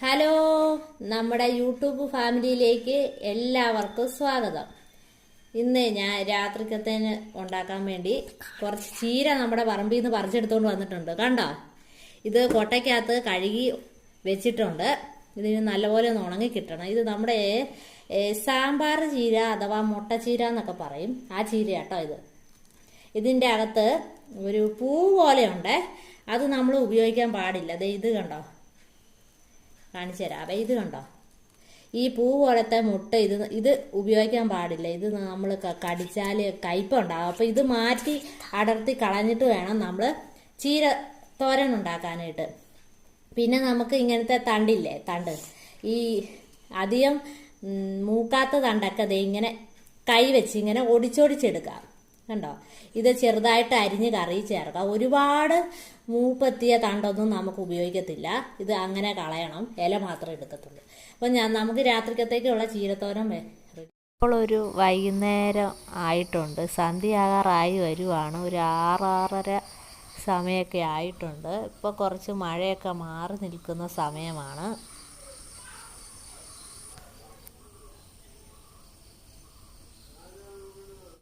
Hello, നമ്മുടെ YouTube ഫാമിലിയിലേക്ക് എല്ലാവർക്കും സ്വാഗതം. ഇന്ന് ഞാൻ രാത്രിക്കത്തേന് ഉണ്ടാക്കാൻ വേണ്ടി കുറച്ച് ചീര നമ്മുടെ പറമ്പിൽ നിന്ന് പറിച്ചെടുത്തോണ്ട് വന്നിട്ടുണ്ട്. കണ്ടോ, ഇത് കൊട്ടയ്ക്കകത്ത് കഴുകി വെച്ചിട്ടുണ്ട്. ഇതിന് നല്ലപോലെ ഒന്ന് ഉണങ്ങി കിട്ടണം. ഇത് നമ്മുടെ സാമ്പാർ ചീര അഥവാ മുട്ടച്ചീര എന്നൊക്കെ പറയും. ആ ചീര കേട്ടോ ഇത്. ഇതിൻ്റെ അകത്ത് ഒരു പൂ പോലെയുണ്ട്. അത് നമ്മൾ ഉപയോഗിക്കാൻ പാടില്ല. ഇത് കണ്ടോ, കാണിച്ചു തരാം. ഇത് കണ്ടോ, ഈ പൂ പോലത്തെ മുട്ട ഇത് ഉപയോഗിക്കാൻ പാടില്ല. ഇത് നമ്മൾ കടിച്ചാൽ കയ്പുണ്ടാകും. അപ്പോൾ ഇത് മാറ്റി അടർത്തി കളഞ്ഞിട്ട് വേണം നമ്മൾ ചീര തോരൻ ഉണ്ടാക്കാനായിട്ട്. പിന്നെ നമുക്ക് ഇങ്ങനത്തെ തണ്ടില്ലേ, തണ്ട് ഈ അധികം മൂക്കാത്ത തണ്ടൊക്കെ ഇങ്ങനെ കൈ വെച്ച് ഇങ്ങനെ ഒടിച്ചൊടിച്ചെടുക്കാം. കണ്ടോ, ഇത് ചെറുതായിട്ട് അരിഞ്ഞ് കറി ചേർക്കാം. ഒരുപാട് മൂപ്പെത്തിയ തണ്ടൊന്നും നമുക്ക് ഉപയോഗിക്കത്തില്ല. ഇത് അങ്ങനെ കളയണം, ഇല മാത്രമേ എടുക്കത്തുള്ളൂ. അപ്പം നമുക്ക് രാത്രിക്കത്തേക്കുള്ള ചീരത്തോരൻ ഇപ്പോൾ ഒരു വൈകുന്നേരം ആയിട്ടുണ്ട്. സന്ധ്യയാകാറായി വരുവാണ്. ഒരു 6-6:30 സമയമൊക്കെ ആയിട്ടുണ്ട്. ഇപ്പോൾ കുറച്ച് മഴയൊക്കെ മാറി നിൽക്കുന്ന സമയമാണ്.